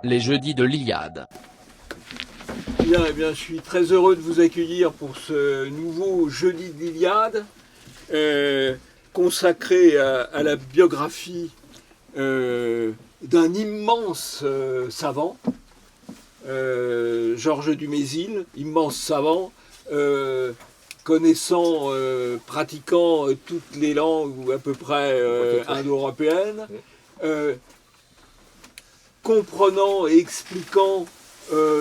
Les jeudis de l'Iliade. Bien, eh bien, je suis très heureux de vous accueillir pour ce nouveau jeudi de l'Iliade, consacré à la biographie d'un immense savant, Georges Dumézil, immense savant, connaissant, pratiquant toutes les langues ou à peu près indo-européennes, comprenant et expliquant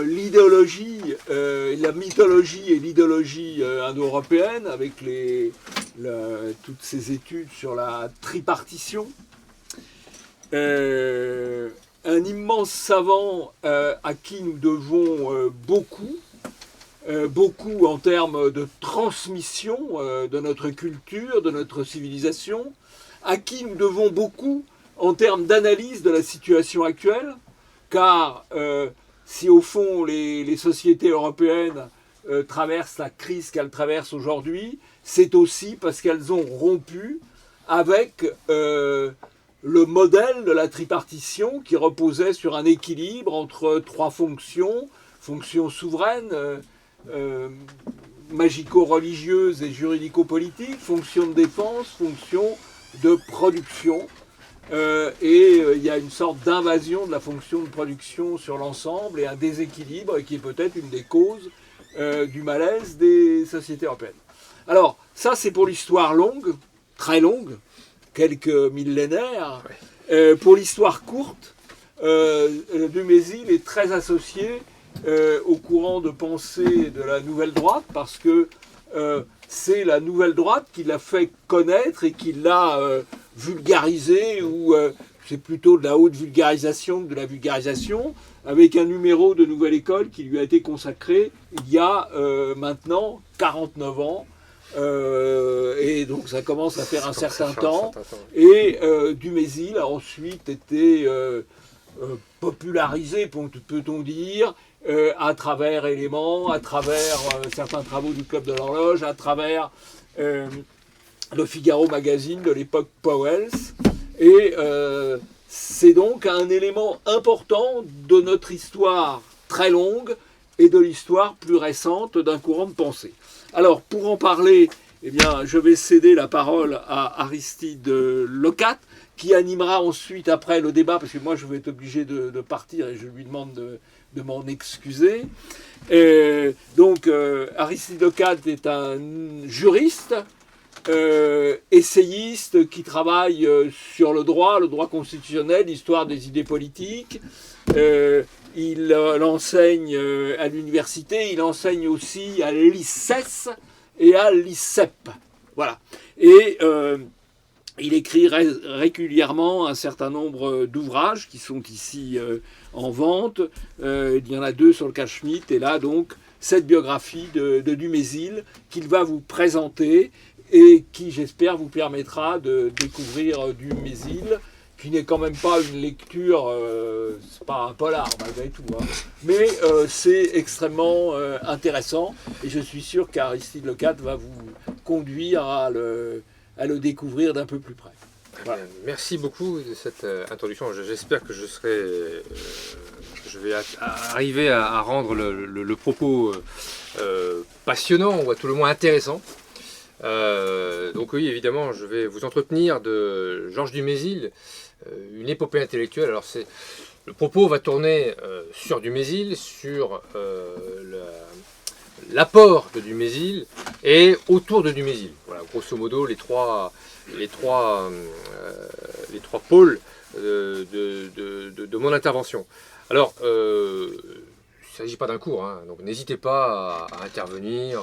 l'idéologie, la mythologie et l'idéologie indo-européenne avec toutes ces études sur la tripartition. Un immense savant à qui nous devons beaucoup en termes de transmission de notre culture, de notre civilisation, à qui nous devons beaucoup en termes d'analyse de la situation actuelle, car si au fond les sociétés européennes traversent la crise qu'elles traversent aujourd'hui, c'est aussi parce qu'elles ont rompu avec le modèle de la tripartition qui reposait sur un équilibre entre trois fonctions, fonctions souveraines, magico-religieuse et juridico-politique, fonction de défense, fonction de production. Il y a une sorte d'invasion de la fonction de production sur l'ensemble et un déséquilibre qui est peut-être une des causes du malaise des sociétés européennes. Alors, ça c'est pour l'histoire longue, très longue, quelques millénaires. Pour l'histoire courte, Dumézil est très associé au courant de pensée de la Nouvelle Droite parce que c'est la Nouvelle Droite qui l'a fait connaître et qui l'a vulgarisé, ou c'est plutôt de la haute vulgarisation que de la vulgarisation, avec un numéro de Nouvelle École qui lui a été consacré il y a maintenant 49 ans. Et donc ça commence à faire un certain temps. Et Dumézil a ensuite été popularisé, peut-on dire, à travers Éléments, à travers certains travaux du Club de l'Horloge, à travers le Figaro Magazine de l'époque Powells. Et c'est donc un élément important de notre histoire très longue et de l'histoire plus récente d'un courant de pensée. Alors, pour en parler, eh bien, je vais céder la parole à Aristide Lecate, qui animera ensuite, après le débat, parce que moi, je vais être obligé de partir et je lui demande de m'en excuser. Donc, Aristide Lecate est un juriste, essayiste qui travaille sur le droit constitutionnel, l'histoire des idées politiques. Il enseigne à l'université, il enseigne aussi à l'ICES et à l'ICEP. Voilà. Et il écrit régulièrement un certain nombre d'ouvrages qui sont ici en vente. Il y en a 2 sur le cas Schmitt, et là donc cette biographie de Dumézil qu'il va vous présenter et qui, j'espère, vous permettra de découvrir Dumézil, qui n'est quand même pas une lecture, c'est pas un polar malgré tout, hein, mais c'est extrêmement intéressant, et je suis sûr qu'Aristide Lecate va vous conduire à le découvrir d'un peu plus près. Voilà. Merci beaucoup de cette introduction. J'espère que je vais arriver à rendre le propos passionnant, ou à tout le moins intéressant. Donc oui, évidemment, je vais vous entretenir de Georges Dumézil, une épopée intellectuelle. Alors le propos va tourner sur Dumézil, sur l'apport de Dumézil et autour de Dumézil. Voilà, grosso modo, les trois pôles de mon intervention. Alors, il ne s'agit pas d'un cours, hein, donc n'hésitez pas à intervenir,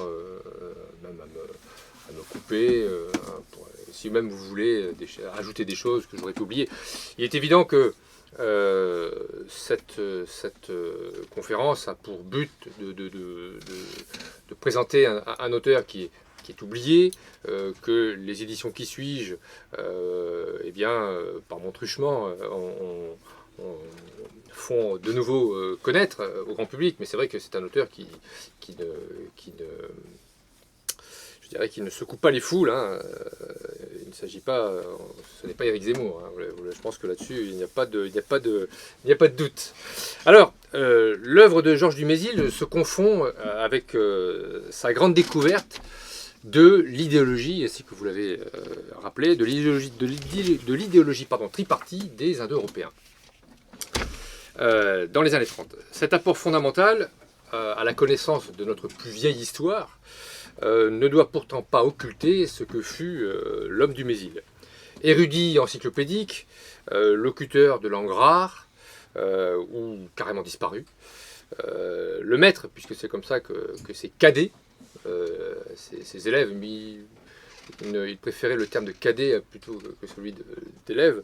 même à me couper, si même vous voulez ajouter des choses que j'aurais oubliées. Il est évident que cette conférence a pour but de présenter un auteur qui est oublié, que les éditions Qui suis-je, par mon truchement, font de nouveau connaître au grand public. Mais c'est vrai que c'est un auteur qui dirais qu'il ne secoue pas les foules. Hein. Il ne s'agit pas, ce n'est pas Éric Zemmour. Hein. Je pense que là-dessus, il n'y a pas de doute. Alors, l'œuvre de Georges Dumézil se confond avec sa grande découverte de l'idéologie, ainsi que vous l'avez rappelé, de l'idéologie tripartite des Indo-Européens dans les années 30. Cet apport fondamental à la connaissance de notre plus vieille histoire ne doit pourtant pas occulter ce que fut l'homme Dumézil. Érudit encyclopédique, locuteur de langue rare, ou carrément disparu, le maître, puisque c'est comme ça que ses cadets, ses élèves, il préférait le terme de cadet plutôt que celui d'élève.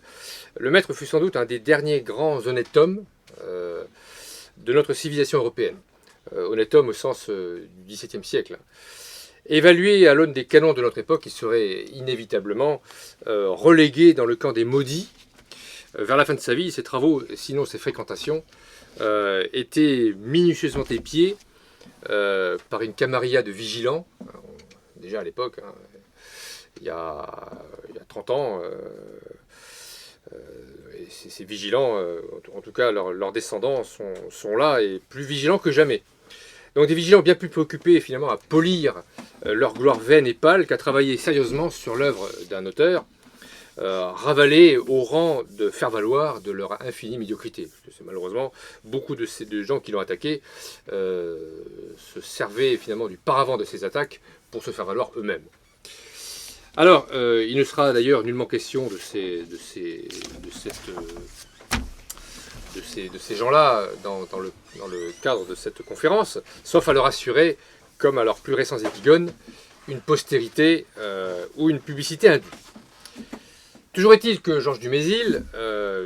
Le maître fut sans doute un des derniers grands honnêtes hommes de notre civilisation européenne. Honnête homme au sens du XVIIe siècle. Évalué à l'aune des canons de notre époque, il serait inévitablement relégué dans le camp des maudits. Vers la fin de sa vie, ses travaux, sinon ses fréquentations, étaient minutieusement épiés par une camarilla de vigilants. Déjà à l'époque, hein, il y a 30 ans, ces vigilants, en tout cas leurs descendants, sont là et plus vigilants que jamais. Donc des vigilants bien plus préoccupés finalement à polir leur gloire vaine et pâle qu'à travailler sérieusement sur l'œuvre d'un auteur, ravalés au rang de faire valoir de leur infinie médiocrité. Parce que c'est malheureusement beaucoup de gens qui l'ont attaqué se servaient finalement du paravent de ces attaques pour se faire valoir eux-mêmes. Alors, il ne sera d'ailleurs nullement question de ces gens-là dans le cadre de cette conférence, sauf à leur assurer, comme à leurs plus récents épigones, une postérité ou une publicité indue. Toujours est-il que Georges Dumézil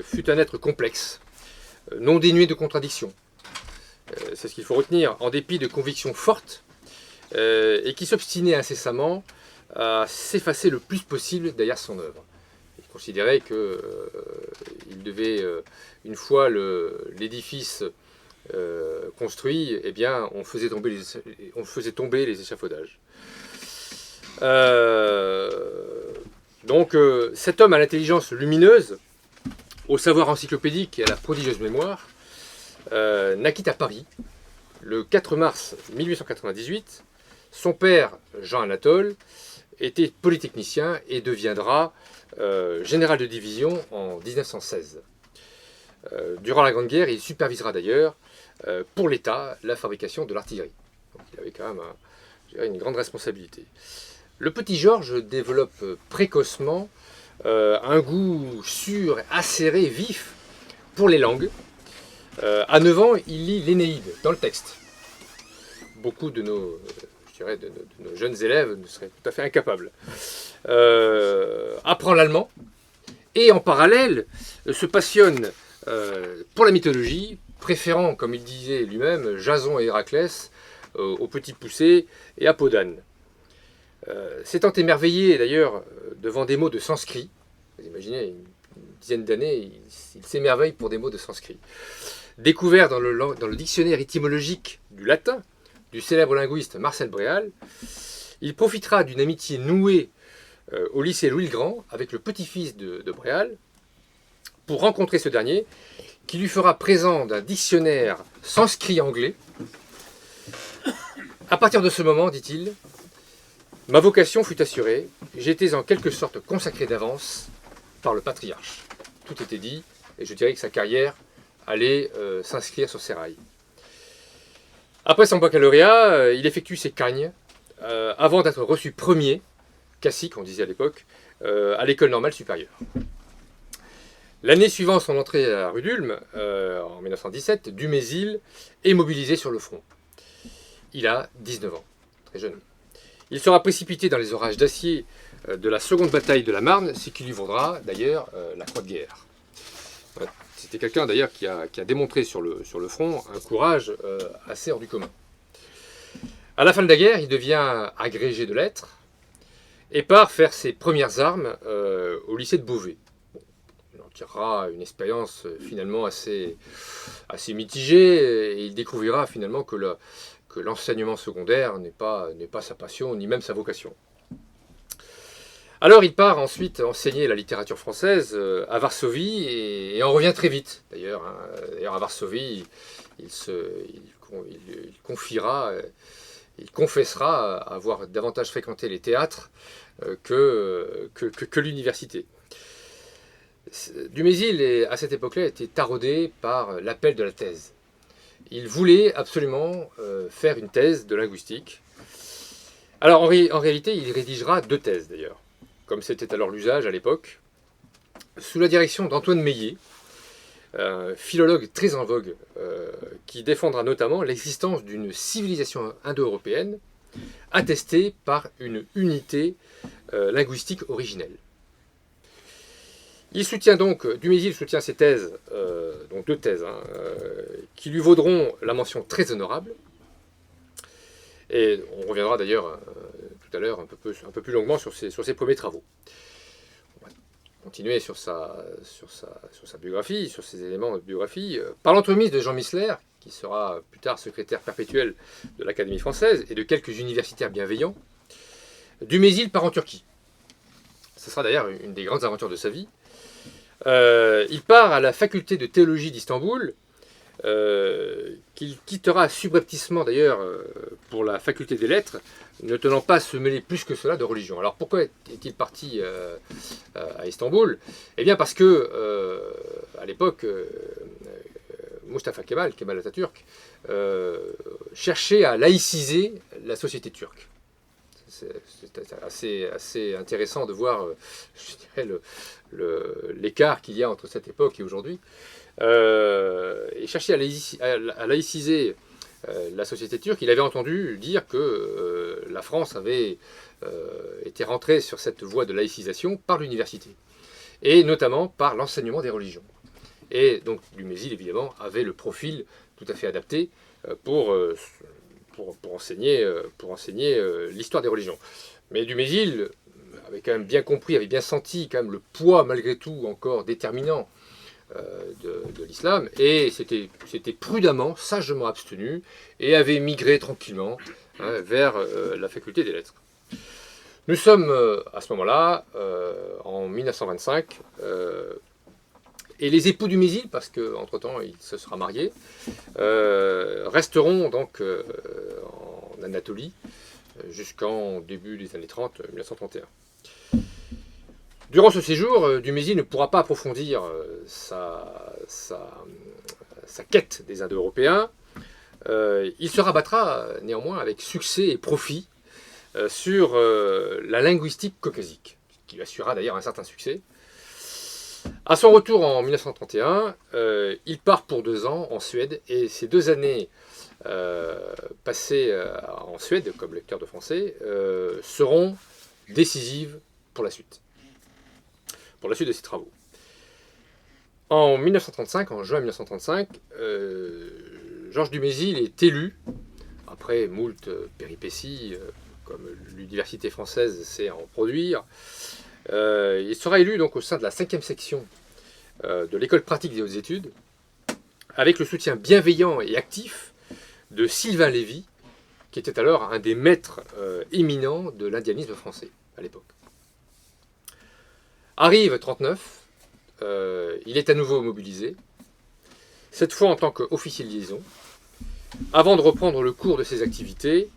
fut un être complexe, non dénué de contradictions. C'est ce qu'il faut retenir, en dépit de convictions fortes, et qui s'obstinait incessamment à s'effacer le plus possible derrière son œuvre. Il considérait qu'il devait, une fois l'édifice construit, eh bien, on faisait tomber les échafaudages. Donc cet homme à l'intelligence lumineuse, au savoir encyclopédique et à la prodigieuse mémoire, naquit à Paris le 4 mars 1898. Son père, Jean Anatole, était polytechnicien et deviendra général de division en 1916. Durant la Grande Guerre, il supervisera d'ailleurs pour l'État la fabrication de l'artillerie. Donc il avait quand même une grande responsabilité. Le petit Georges développe précocement un goût sûr, acéré, vif pour les langues. À 9 ans, il lit l'Énéide dans le texte. Beaucoup de nos jeunes élèves ne seraient tout à fait incapables. Apprend l'allemand et en parallèle se passionne pour la mythologie, préférant, comme il disait lui-même, Jason et Héraclès aux petits poussés et à Podane. S'étant émerveillé d'ailleurs devant des mots de sanskrit, vous imaginez, une dizaine d'années, il s'émerveille pour des mots de sanskrit. Découvert dans le dictionnaire étymologique du latin du célèbre linguiste Marcel Bréal, il profitera d'une amitié nouée au lycée Louis-le-Grand avec le petit-fils de Bréal pour rencontrer ce dernier qui lui fera présent d'un dictionnaire sanskrit anglais. À partir de ce moment, dit-il, ma vocation fut assurée, j'étais en quelque sorte consacré d'avance par le patriarche. Tout était dit, et je dirais que sa carrière allait s'inscrire sur ses rails. Après son baccalauréat, il effectue ses cagnes avant d'être reçu premier, cacique on disait à l'époque, à l'école normale supérieure. L'année suivant son entrée à Rudulm, en 1917, Dumézil est mobilisé sur le front. Il a 19 ans, très jeune. Il sera précipité dans les orages d'acier de la seconde bataille de la Marne, ce qui lui vaudra d'ailleurs la croix de guerre. C'était quelqu'un d'ailleurs qui a démontré sur le front un courage assez hors du commun. À la fin de la guerre, il devient agrégé de lettres et part faire ses premières armes au lycée de Beauvais. Bon, il en tirera une expérience finalement assez mitigée et il découvrira finalement que l'enseignement secondaire n'est pas sa passion ni même sa vocation. Alors il part ensuite enseigner la littérature française à Varsovie et en revient très vite d'ailleurs. Hein. D'ailleurs à Varsovie, il confessera avoir davantage fréquenté les théâtres que l'université. Dumézil, à cette époque-là, était taraudé par l'appel de la thèse. Il voulait absolument faire une thèse de linguistique. Alors en réalité, il rédigera 2 thèses d'ailleurs, comme c'était alors l'usage à l'époque, sous la direction d'Antoine Meillet, philologue très en vogue, qui défendra notamment l'existence d'une civilisation indo-européenne attestée par une unité linguistique originelle. Dumézil soutient ces thèses, donc 2 thèses, hein, qui lui vaudront la mention très honorable. Et on reviendra d'ailleurs tout à l'heure un peu plus longuement sur ses premiers travaux. On va continuer sur sa biographie, sur ses éléments de biographie. Par l'entremise de Jean Missler, qui sera plus tard secrétaire perpétuel de l'Académie française, et de quelques universitaires bienveillants, Dumézil part en Turquie. Ce sera d'ailleurs une des grandes aventures de sa vie. Il part à la faculté de théologie d'Istanbul, qu'il quittera subrepticement d'ailleurs pour la faculté des lettres, ne tenant pas à se mêler plus que cela de religion. Alors pourquoi est-il parti à Istanbul? Eh bien parce que à l'époque, Mustafa Kemal Atatürk, cherchait à laïciser la société turque. C'est assez intéressant de voir, je dirais, l'écart qu'il y a entre cette époque et aujourd'hui. Et chercher à laïciser la société turque. Il avait entendu dire que la France avait été rentrée sur cette voie de laïcisation par l'université, et notamment par l'enseignement des religions. Et donc Dumézil, évidemment, avait le profil tout à fait adapté pour enseigner l'histoire des religions. Mais Dumézil avait quand même bien compris, avait bien senti quand même le poids, malgré tout, encore déterminant de l'islam, et s'était prudemment, sagement abstenu, et avait migré tranquillement vers la faculté des lettres. Nous sommes à ce moment-là, en 1925, et les époux Dumézil, parce qu'entre-temps il se sera marié, resteront donc en Anatolie jusqu'en début des années 30, 1931. Durant ce séjour, Dumézil ne pourra pas approfondir sa quête des Indo-Européens. Il se rabattra néanmoins avec succès et profit sur la linguistique caucasique, qui lui assurera d'ailleurs un certain succès. À son retour en 1931, il part pour 2 ans en Suède, et ces 2 années passées en Suède comme lecteur de français seront décisives pour la suite de ses travaux. En juin 1935, Georges Dumézil est élu, après moult péripéties, comme l'université française sait en produire. Il sera élu donc au sein de la 5e section de l'école pratique des hautes études, avec le soutien bienveillant et actif de Sylvain Lévy, qui était alors un des maîtres éminents de l'indianisme français à l'époque. Arrive 1939, il est à nouveau mobilisé, cette fois en tant qu'officier de liaison, avant de reprendre le cours de ses activités,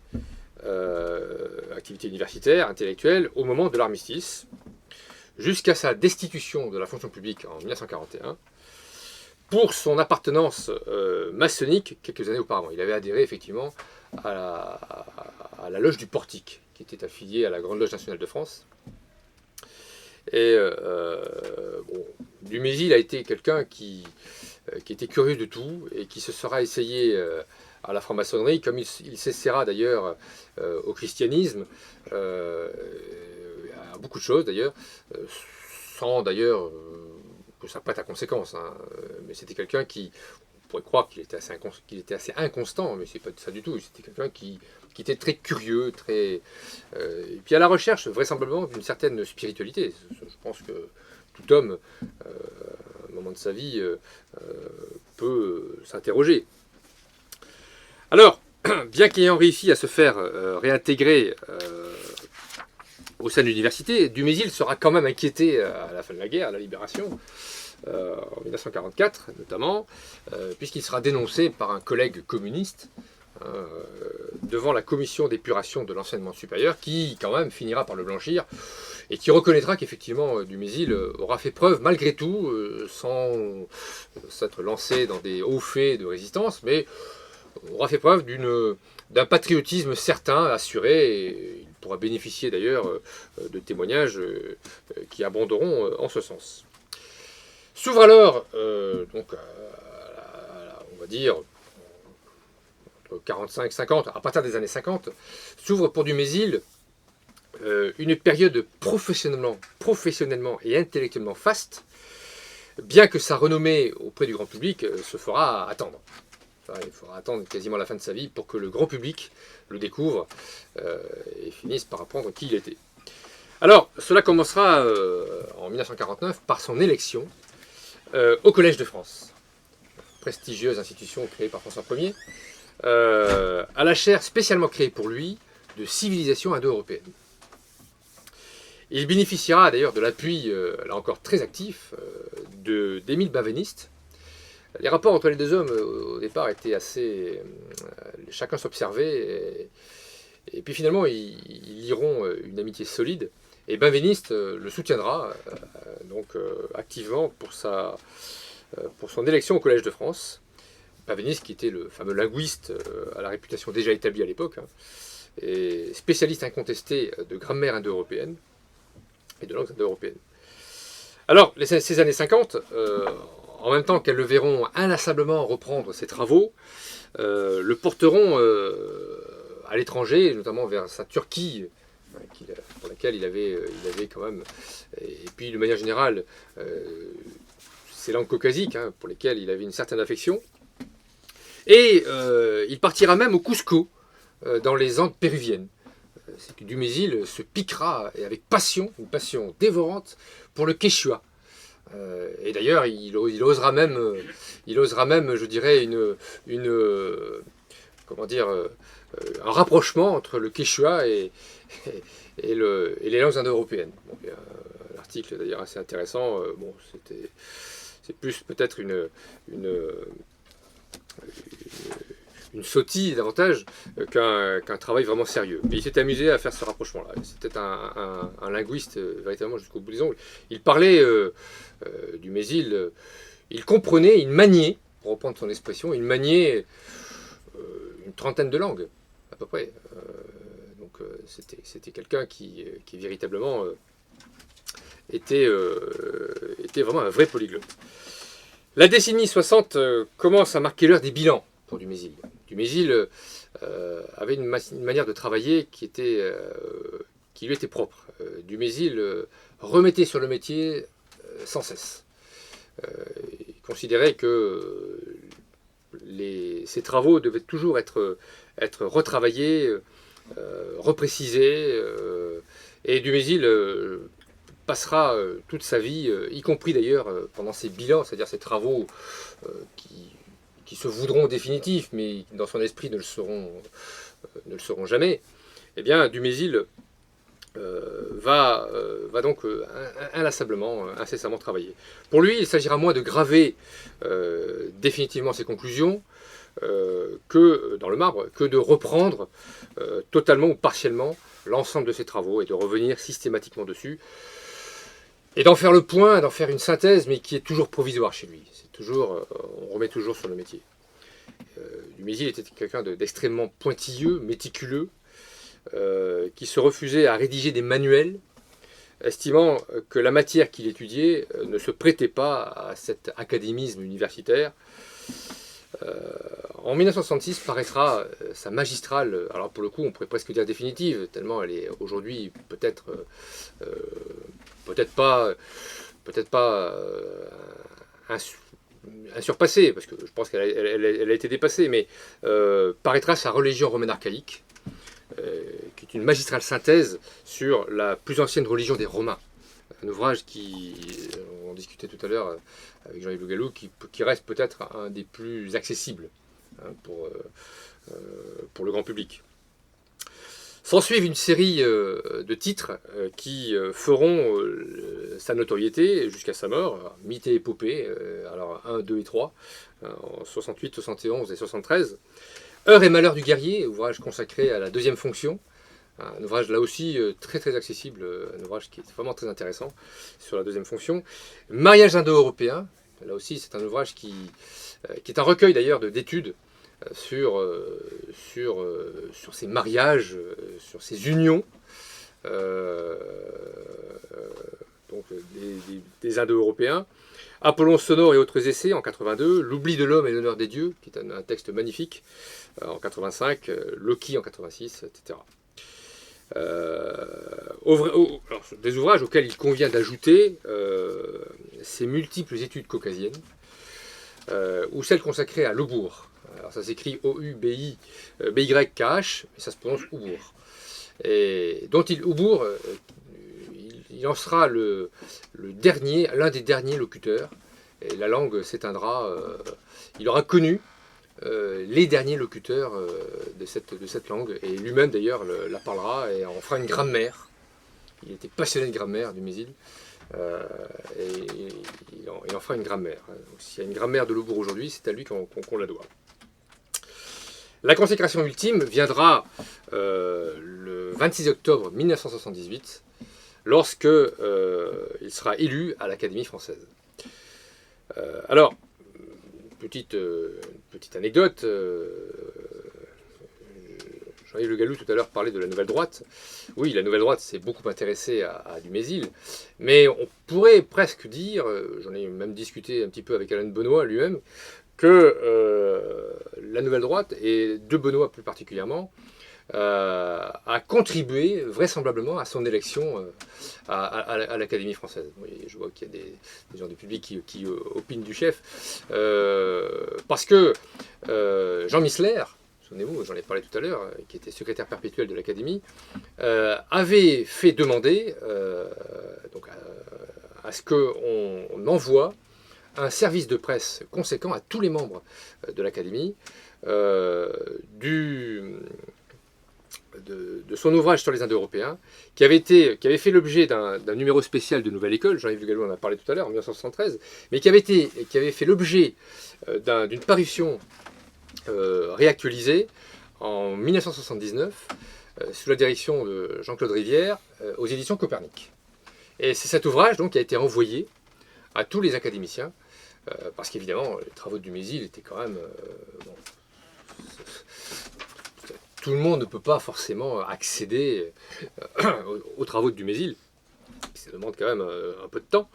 activités universitaires, intellectuelles, au moment de l'armistice, jusqu'à sa destitution de la fonction publique en 1941, pour son appartenance maçonnique quelques années auparavant. Il avait adhéré effectivement à la loge du Portique, qui était affiliée à la Grande Loge nationale de France. Et Dumézil a été quelqu'un qui était curieux de tout et qui se sera essayé à la franc-maçonnerie, comme il s'essaiera d'ailleurs au christianisme, à beaucoup de choses d'ailleurs, sans d'ailleurs que ça prête à conséquence. Hein. Mais c'était quelqu'un qui, on pourrait croire qu'il était assez inconstant, mais c'est pas ça du tout. C'était quelqu'un qui était très curieux, et puis à la recherche vraisemblablement d'une certaine spiritualité. Je pense que tout homme, à un moment de sa vie, peut s'interroger. Alors, bien qu'ayant réussi à se faire réintégrer au sein de l'université. Dumézil sera quand même inquiété à la fin de la guerre, à la Libération, en 1944 notamment, puisqu'il sera dénoncé par un collègue communiste devant la commission d'épuration de l'enseignement supérieur, qui quand même finira par le blanchir, et qui reconnaîtra qu'effectivement Dumézil aura fait preuve malgré tout, sans s'être lancé dans des hauts faits de résistance, mais aura fait preuve d'un patriotisme certain, assuré, et il pourra bénéficier d'ailleurs de témoignages qui abonderont en ce sens. S'ouvre alors, donc, on va dire, entre 45 50, à partir des années 50, s'ouvre pour Dumézil une période professionnellement et intellectuellement faste, bien que sa renommée auprès du grand public se fera attendre. Enfin, il faudra attendre quasiment la fin de sa vie pour que le grand public le découvre et finisse par apprendre qui il était. Alors, cela commencera en 1949 par son élection au Collège de France, prestigieuse institution créée par François Ier, à la chaire spécialement créée pour lui de civilisation indo-européenne. Il bénéficiera d'ailleurs de l'appui, là encore très actif, d'Émile Benveniste. Les rapports entre les deux hommes au départ étaient assez... chacun s'observait, et puis finalement ils lieront une amitié solide, et Benveniste le soutiendra activement pour son élection au Collège de France. Benveniste qui était le fameux linguiste à la réputation déjà établie à l'époque, et spécialiste incontesté de grammaire indo-européenne et de langues indo-européennes. Alors, ces années 50, en même temps qu'elles le verront inlassablement reprendre ses travaux, le porteront à l'étranger, notamment vers sa Turquie, pour laquelle il avait quand même, et puis de manière générale, ces langues caucasiques, pour lesquelles il avait une certaine affection. Et il partira même au Cusco, dans les Andes péruviennes. C'est que Dumézil se piquera, et avec passion, une passion dévorante, pour le quechua. Et d'ailleurs, il osera même, je dirais, un rapprochement entre le quechua et les langues indo-européennes. Bon, il y a un article d'ailleurs assez intéressant. C'est plus peut-être une sottise davantage qu'un travail vraiment sérieux. Mais il s'est amusé à faire ce rapprochement-là. C'était un linguiste véritablement jusqu'au bout des ongles. Il parlait Dumézil, il comprenait, il maniait, pour reprendre son expression, il maniait une trentaine de langues, à peu près. C'était quelqu'un qui véritablement était vraiment un vrai polyglotte. La décennie 60 commence à marquer l'heure des bilans pour Dumézil. Dumézil avait une manière de travailler qui lui était propre. Dumézil remettait sur le métier sans cesse. Il considérait que ses travaux devaient toujours être retravaillés, reprécisés, et Dumézil passera toute sa vie, y compris d'ailleurs pendant ses bilans, c'est-à-dire ses travaux qui se voudront définitifs, mais qui dans son esprit ne le seront jamais. Eh bien, Dumézil va donc inlassablement, incessamment travailler. Pour lui, il s'agira moins de graver définitivement ses conclusions que dans le marbre, que de reprendre totalement ou partiellement l'ensemble de ses travaux et de revenir systématiquement dessus, et d'en faire le point, d'en faire une synthèse, mais qui est toujours provisoire chez lui. On remet toujours sur le métier. Dumézil était quelqu'un d'extrêmement pointilleux, méticuleux, qui se refusait à rédiger des manuels, estimant que la matière qu'il étudiait ne se prêtait pas à cet académisme universitaire. En 1966 paraîtra sa magistrale, alors pour le coup on pourrait presque dire définitive, tellement elle est aujourd'hui peut-être pas insurpassée, parce que je pense qu'elle a été dépassée, mais paraîtra sa religion romaine archaïque, qui est une magistrale synthèse sur la plus ancienne religion des Romains. Un ouvrage on discutait tout à l'heure avec Jean-Yves Le Gallou, qui reste peut-être un des plus accessibles pour le grand public. S'ensuivent une série de titres qui feront sa notoriété jusqu'à sa mort, mythe et épopée, alors 1, 2 et 3, en 68, 71 et 73. Heures et malheurs du guerrier, ouvrage consacré à la deuxième fonction, un ouvrage là aussi très très accessible, un ouvrage qui est vraiment très intéressant sur la deuxième fonction. Mariage indo-européen, là aussi c'est un ouvrage qui est un recueil d'ailleurs d'études sur ces mariages, sur ces unions, donc des Indo-Européens. Apollon sonore et autres essais en 82, L'oubli de l'homme et l'honneur des dieux, qui est un texte magnifique en 85, Loki en 86, etc. Alors, des ouvrages auxquels il convient d'ajouter ces multiples études caucasiennes, ou celles consacrées à Laubourg. Alors ça s'écrit O-U-B-Y-K-H, mais ça se prononce Oubourg. Et dont Oubourg, il en sera l'un des derniers locuteurs. Et la langue s'éteindra. Il aura connu les derniers locuteurs de cette langue. Et lui-même d'ailleurs la parlera et en fera une grammaire. Il était passionné de grammaire, du Mésil. Et il en fera une grammaire. Donc, s'il y a une grammaire de Laubourg aujourd'hui, c'est à lui qu'on la doit. La consécration ultime viendra le 26 octobre 1978, lorsque il sera élu à l'Académie française. Alors, petite anecdote, Jean-Yves Le Gallou tout à l'heure parlait de la Nouvelle Droite. Oui, la Nouvelle Droite s'est beaucoup intéressée à Dumézil, mais on pourrait presque dire, j'en ai même discuté un petit peu avec Alain Benoît lui-même, que la Nouvelle Droite, et de Benoît plus particulièrement, a contribué vraisemblablement à son élection à l'Académie française. Oui, je vois qu'il y a des gens du public qui opinent du chef. Parce que Jean Missler, souvenez-vous, j'en ai parlé tout à l'heure, qui était secrétaire perpétuel de l'Académie, avait fait demander donc à ce qu'on envoie un service de presse conséquent à tous les membres de l'Académie de son ouvrage sur les Indo-Européens, qui avait fait l'objet d'un numéro spécial de Nouvelle École, Jean-Yves Le Gallou en a parlé tout à l'heure, en 1973, mais qui avait fait l'objet d'une parution réactualisée en 1979, sous la direction de Jean-Claude Rivière, aux éditions Copernic. Et c'est cet ouvrage donc, qui a été envoyé à tous les académiciens, parce qu'évidemment, les travaux de Dumézil étaient quand même... tout le monde ne peut pas forcément accéder aux travaux de Dumézil. Ça demande quand même un peu de temps.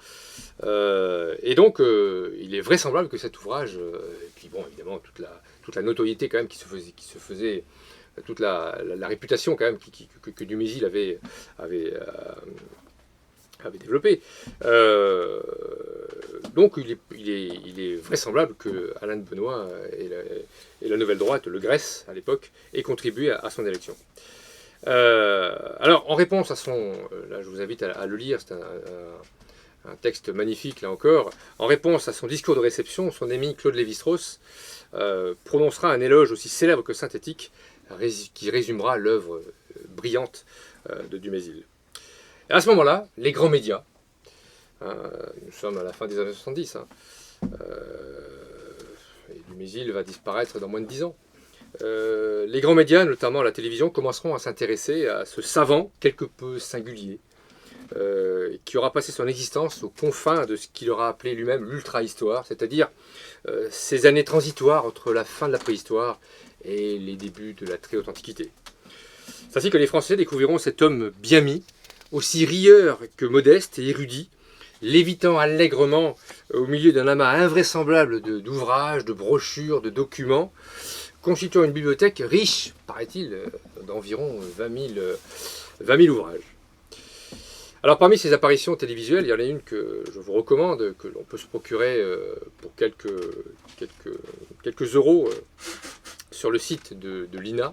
Et donc, il est vraisemblable que cet ouvrage, et puis bon, évidemment, toute la notoriété quand même qui se faisait toute la réputation quand même que Dumézil avait développé. Donc il est vraisemblable que Alain de Benoît et la Nouvelle Droite, le Grèce à l'époque, aient contribué à son élection. Alors en réponse à son... là je vous invite à le lire, c'est un texte magnifique là encore. En réponse à son discours de réception, son ami Claude Lévi-Strauss prononcera un éloge aussi célèbre que synthétique qui résumera l'œuvre brillante de Dumézil. Et à ce moment-là, les grands médias, nous sommes à la fin des années 70, et Dumézil va disparaître dans moins de 10 ans. Les grands médias, notamment la télévision, commenceront à s'intéresser à ce savant quelque peu singulier, qui aura passé son existence aux confins de ce qu'il aura appelé lui-même l'ultra-histoire, c'est-à-dire ces années transitoires entre la fin de la préhistoire et les débuts de la très haute antiquité. C'est ainsi que les Français découvriront cet homme bien mis, aussi rieur que modeste et érudit, lévitant allègrement au milieu d'un amas invraisemblable d'ouvrages, de brochures, de documents, constituant une bibliothèque riche, paraît-il, d'environ 20 000 ouvrages. Alors parmi ces apparitions télévisuelles, il y en a une que je vous recommande, que l'on peut se procurer pour quelques euros sur le site de l'INA.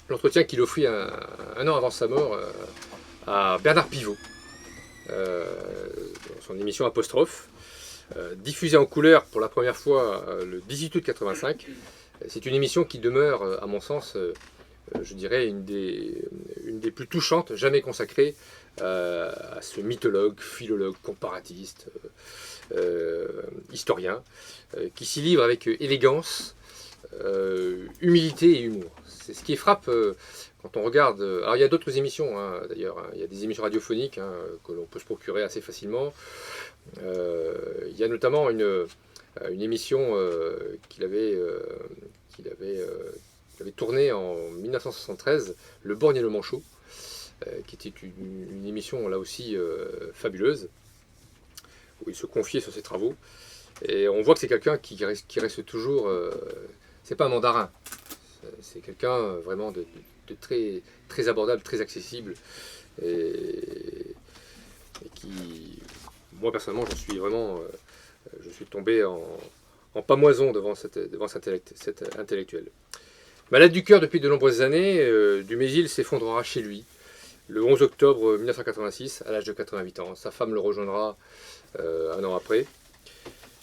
L'entretien qu'il offrit un an avant sa mort à Bernard Pivot, dans son émission Apostrophe, diffusée en couleur pour la première fois le 18 août 85. C'est une émission qui demeure, à mon sens, je dirais, une des plus touchantes jamais consacrée à ce mythologue, philologue, comparatiste, historien, qui s'y livre avec élégance, humilité et humour. C'est ce qui frappe quand on regarde. Alors il y a d'autres émissions, hein, d'ailleurs, hein, il y a des émissions radiophoniques hein, que l'on peut se procurer assez facilement. Il y a notamment une émission qu'il avait tournée en 1973, Le Borgne et le Manchot, qui était une émission là aussi fabuleuse, où il se confiait sur ses travaux. Et on voit que c'est quelqu'un qui reste toujours. C'est pas un mandarin, c'est quelqu'un vraiment de très, très abordable, très accessible, et qui, moi personnellement, je suis tombé en pamoison devant cet intellectuel. Malade du cœur depuis de nombreuses années, Dumézil s'effondrera chez lui le 11 octobre 1986 à l'âge de 88 ans. Sa femme le rejoindra un an après.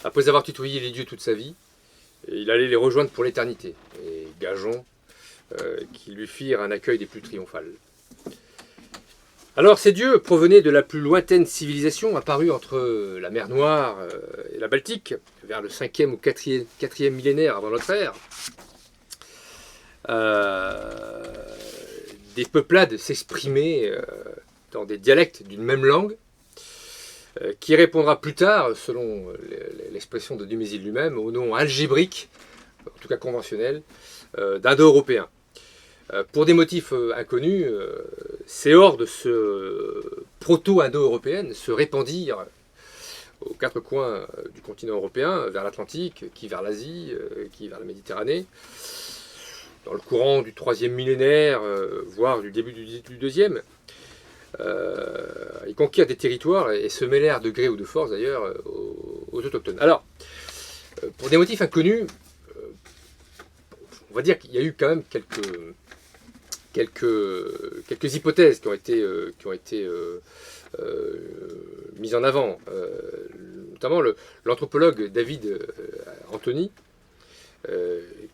Après avoir tutoyé les dieux toute sa vie, il allait les rejoindre pour l'éternité. Et gageons qu'ils lui firent un accueil des plus triomphales. Alors ces dieux provenaient de la plus lointaine civilisation apparue entre la mer Noire et la Baltique, vers le 5e ou 4e millénaire avant notre ère. Des peuplades s'exprimaient dans des dialectes d'une même langue, qui répondra plus tard, selon l'expression de Dumézil lui-même, au nom algébrique, en tout cas conventionnel, d'indo-européen. Pour des motifs inconnus, ces hordes proto-indo-européennes se répandirent aux quatre coins du continent européen, vers l'Atlantique, qui vers l'Asie, qui vers la Méditerranée, dans le courant du 3e millénaire, voire du début du 2e. Ils conquirent des territoires et se mêlèrent de gré ou de force d'ailleurs aux autochtones. Alors, pour des motifs inconnus, on va dire qu'il y a eu quand même quelques hypothèses qui ont été mises en avant, notamment l'anthropologue David Anthony,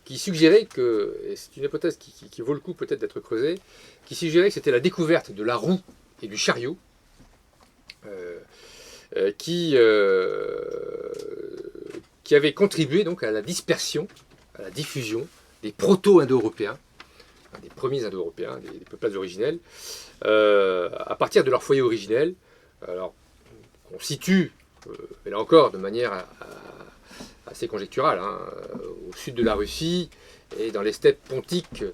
qui suggérait que, et c'est une hypothèse qui vaut le coup peut-être d'être creusée, qui suggérait que c'était la découverte de la roue et du chariot qui avait contribué donc à la dispersion, à la diffusion des proto-indo-européens, des premiers indo-européens, des peuplades originelles, à partir de leur foyer originel. Alors, on situe, et là encore, de manière assez conjecturale, hein, au sud de la Russie et dans les steppes pontiques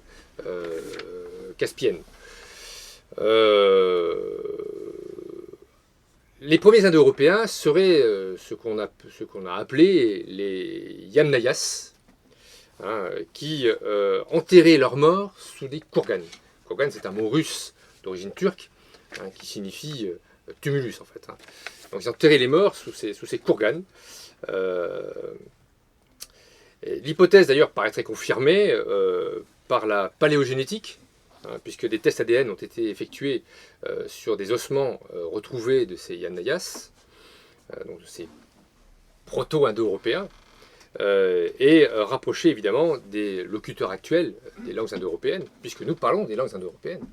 caspiennes. Les premiers Indo-Européens seraient ce qu'on a appelé les Yamnayas, hein, qui enterraient leurs morts sous des kurgans. Kurgan, c'est un mot russe d'origine turque, hein, qui signifie tumulus en fait. Hein. Donc ils enterraient les morts sous ces kurgans. L'hypothèse d'ailleurs paraîtrait confirmée par la paléogénétique, hein, puisque des tests ADN ont été effectués sur des ossements retrouvés de ces Yamnayas, donc de ces proto-indo-européens, et rapprochés évidemment des locuteurs actuels des langues indo-européennes, puisque nous parlons des langues indo-européennes.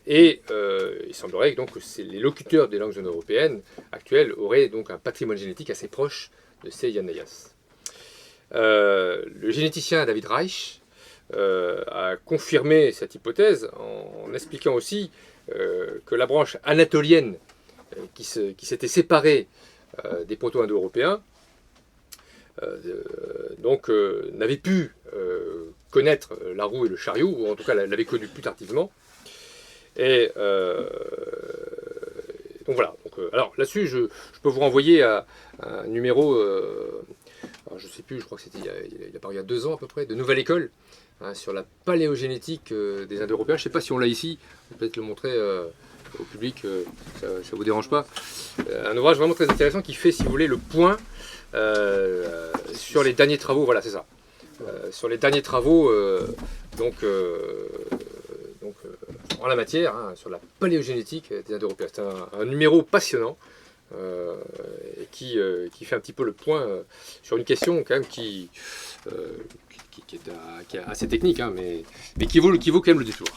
Il semblerait donc que les locuteurs des langues indo-européennes actuelles auraient donc un patrimoine génétique assez proche de ces Yamnayas. Le généticien David Reich a confirmé cette hypothèse en expliquant aussi que la branche anatolienne qui s'était séparée des proto-indo-européens n'avait pu connaître la roue et le chariot, ou en tout cas l'avait connu plus tardivement. Et donc voilà. Alors là-dessus, je peux vous renvoyer à un numéro, alors je ne sais plus, je crois que c'était il a paru il y a 2 ans à peu près, de Nouvelle École, hein, sur la paléogénétique des Indo-Européens. Je ne sais pas si on l'a ici, on peut peut-être le montrer au public, ça ne vous dérange pas. Un ouvrage vraiment très intéressant qui fait, si vous voulez, le point sur les derniers travaux, voilà, c'est ça. Sur les derniers travaux en la matière, hein, sur la paléogénétique des Indo-Européens. C'est un numéro passionnant qui fait un petit peu le point sur une question quand même qui qui est assez technique, hein, mais qui vaut quand même le détour.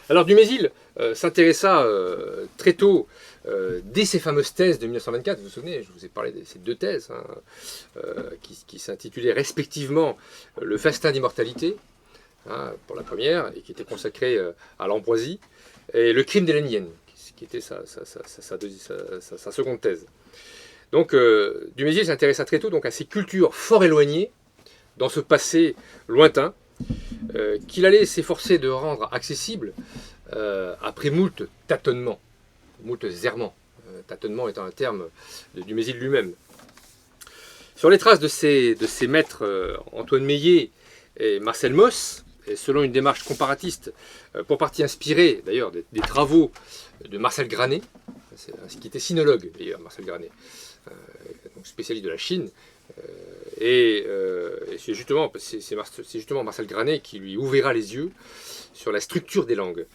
Alors Dumézil s'intéressa très tôt, dès ses fameuses thèses de 1924, vous vous souvenez, je vous ai parlé de ces deux thèses, hein, qui s'intitulaient respectivement Le festin d'immortalité, hein, pour la première, et qui était consacrée à l'ambroisie, et Le crime de la Hyène, qui était sa seconde thèse. Donc Dumézil s'intéressa très tôt donc, à ces cultures fort éloignées, dans ce passé lointain, qu'il allait s'efforcer de rendre accessible après moult tâtonnements, moult errements, tâtonnement étant un terme de Dumézil lui-même. Sur les traces de ces maîtres Antoine Meillet et Marcel Mauss, et selon une démarche comparatiste, pour partie inspirée d'ailleurs des travaux de Marcel Granet, qui était sinologue d'ailleurs, Marcel Granet, donc spécialiste de la Chine, et c'est justement Marcel Granet qui lui ouvrira les yeux sur la structure des langues.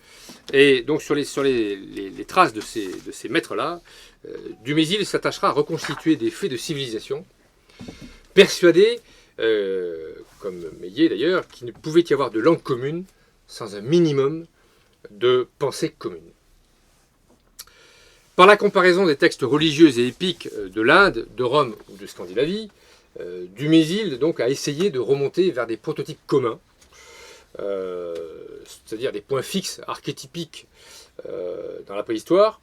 Et donc sur les traces de ces maîtres-là, Dumézil s'attachera à reconstituer des faits de civilisation, persuadé, comme Meillet d'ailleurs, qu'il ne pouvait y avoir de langue commune sans un minimum de pensée commune. Par la comparaison des textes religieux et épiques de l'Inde, de Rome ou de Scandinavie, Dumézil donc a essayé de remonter vers des prototypes communs, c'est-à-dire des points fixes, archétypiques dans la préhistoire.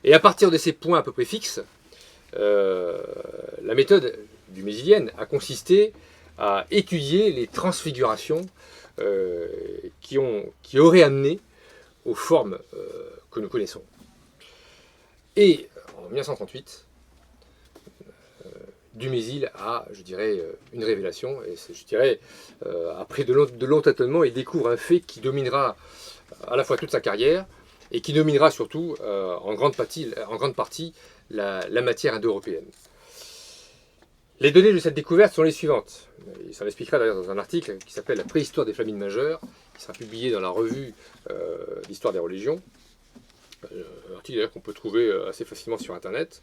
Et à partir de ces points à peu près fixes, la méthode dumézilienne a consisté à étudier les transfigurations qui auraient amené aux formes que nous connaissons. Et en 1938, Dumézil a, je dirais, une révélation, et je dirais, après de longs tâtonnements, il découvre un fait qui dominera à la fois toute sa carrière, et qui dominera surtout, en grande partie la matière indo-européenne. Les données de cette découverte sont les suivantes. Il s'en expliquera d'ailleurs dans un article qui s'appelle « La préhistoire des flamines majeures », qui sera publié dans la revue d'Histoire des religions. Un article d'ailleurs qu'on peut trouver assez facilement sur Internet.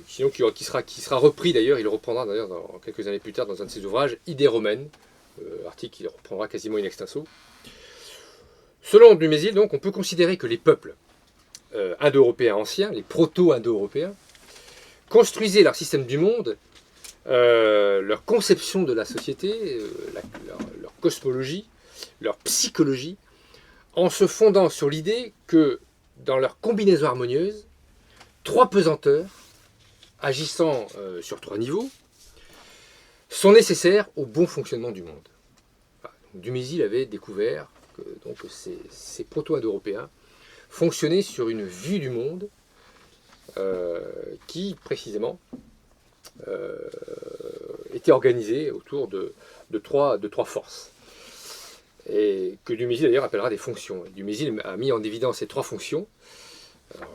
Sinon qui sera repris d'ailleurs, il le reprendra d'ailleurs quelques années plus tard dans un de ses ouvrages, Idées romaines, article qu'il reprendra quasiment in extenso. Selon Dumézil, donc, on peut considérer que les peuples indo-européens anciens, les proto-indo-européens, construisaient leur système du monde, leur conception de la société, leur cosmologie, leur psychologie, en se fondant sur l'idée que, dans leur combinaison harmonieuse, trois pesanteurs, agissant sur trois niveaux, sont nécessaires au bon fonctionnement du monde. Enfin, Dumézil avait découvert que donc, ces proto-indo-européens fonctionnaient sur une vue du monde qui, précisément, était organisée autour de trois forces. Et que Dumézil d'ailleurs appellera des fonctions. Dumézil a mis en évidence ces trois fonctions.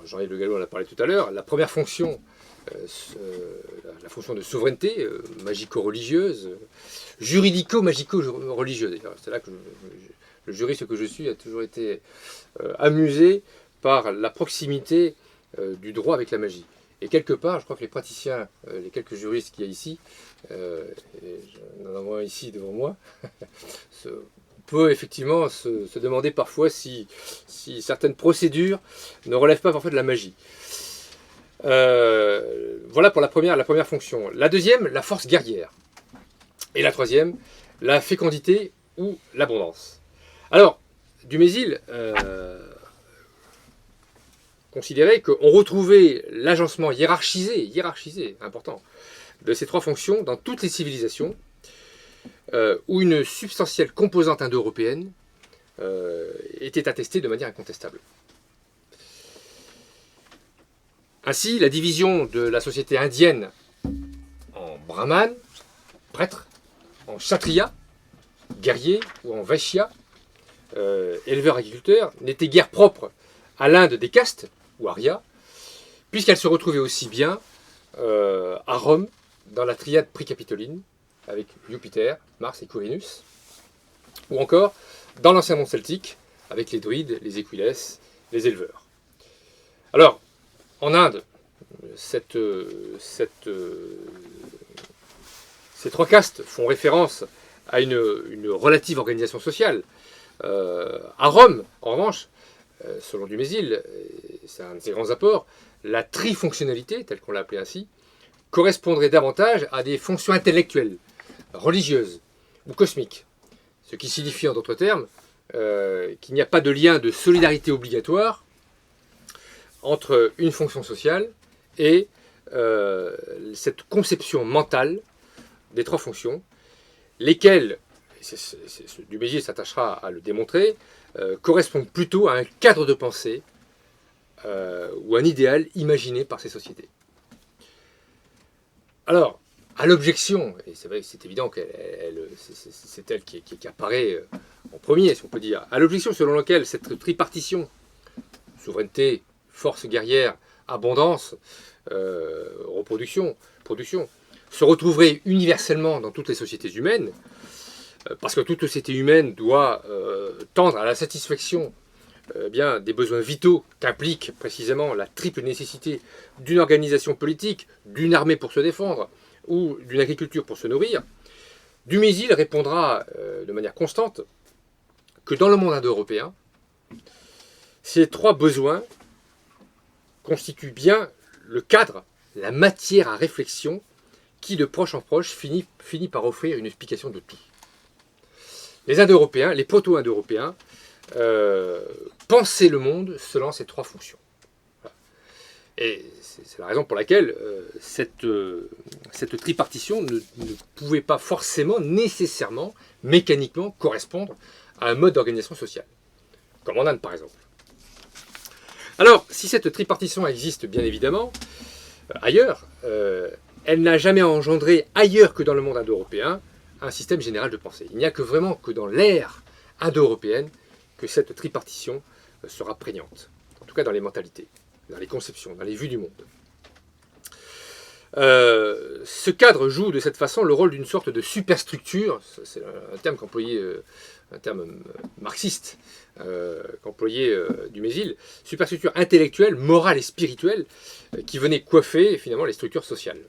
Jean-Yves Le Gallou en a parlé tout à l'heure. La première fonction, la fonction de souveraineté, magico-religieuse, juridico-magico-religieuse. C'est là que le juriste que je suis a toujours été amusé par la proximité du droit avec la magie. Et quelque part, je crois que les praticiens, les quelques juristes qu'il y a ici, et j'en avons un ici devant moi, on peut effectivement se demander parfois si certaines procédures ne relèvent pas parfois de la magie. Voilà pour la première fonction. La deuxième, la force guerrière. Et la troisième, la fécondité ou l'abondance. Alors, Dumézil considérait qu'on retrouvait l'agencement hiérarchisé, important, de ces trois fonctions dans toutes les civilisations, où une substantielle composante indo-européenne était attestée de manière incontestable. Ainsi, la division de la société indienne en brahman, prêtre, en kshatriya, guerrier, ou en vaishya, éleveur-agriculteur, n'était guère propre à l'Inde des castes, ou arya, puisqu'elle se retrouvait aussi bien à Rome, dans la triade précapitoline, avec Jupiter, Mars et Quirinus, ou encore dans l'ancien monde celtique, avec les druides, les équilès, les éleveurs. Alors, en Inde, cette Ces trois castes font référence à une relative organisation sociale. À Rome, en revanche, selon Dumézil, c'est un de ses grands apports, la trifonctionnalité, telle qu'on l'a appelée ainsi, correspondrait davantage à des fonctions intellectuelles, religieuses ou cosmiques. Ce qui signifie en d'autres termes qu'il n'y a pas de lien de solidarité obligatoire entre une fonction sociale et cette conception mentale des trois fonctions, lesquelles, Dumézil s'attachera à le démontrer, correspondent plutôt à un cadre de pensée ou un idéal imaginé par ces sociétés. Alors, à l'objection, et c'est vrai que c'est évident que c'est elle qui apparaît en premier, si on peut dire, à l'objection selon laquelle cette tripartition, souveraineté, force guerrière, abondance, reproduction, production, se retrouverait universellement dans toutes les sociétés humaines, parce que toute société humaine doit tendre à la satisfaction des besoins vitaux qu'implique précisément la triple nécessité d'une organisation politique, d'une armée pour se défendre ou d'une agriculture pour se nourrir, Dumézil répondra de manière constante que dans le monde indo-européen, ces trois besoins constituent bien le cadre, la matière à réflexion qui, de proche en proche, finit par offrir une explication de tout. Les Indo-Européens, les proto-Indo-Européens, pensaient le monde selon ces trois fonctions. Voilà. Et c'est la raison pour laquelle cette tripartition ne pouvait pas forcément, nécessairement, mécaniquement correspondre à un mode d'organisation sociale, comme en Inde par exemple. Alors, si cette tripartition existe bien évidemment ailleurs, elle n'a jamais engendré ailleurs que dans le monde indo-européen un système général de pensée. Il n'y a que vraiment que dans l'ère indo-européenne que cette tripartition sera prégnante, en tout cas dans les mentalités, dans les conceptions, dans les vues du monde. Ce cadre joue de cette façon le rôle d'une sorte de superstructure, c'est un terme qu'employait, un terme marxiste qu'employait Dumézil, superstructure intellectuelle, morale et spirituelle qui venait coiffer finalement les structures sociales.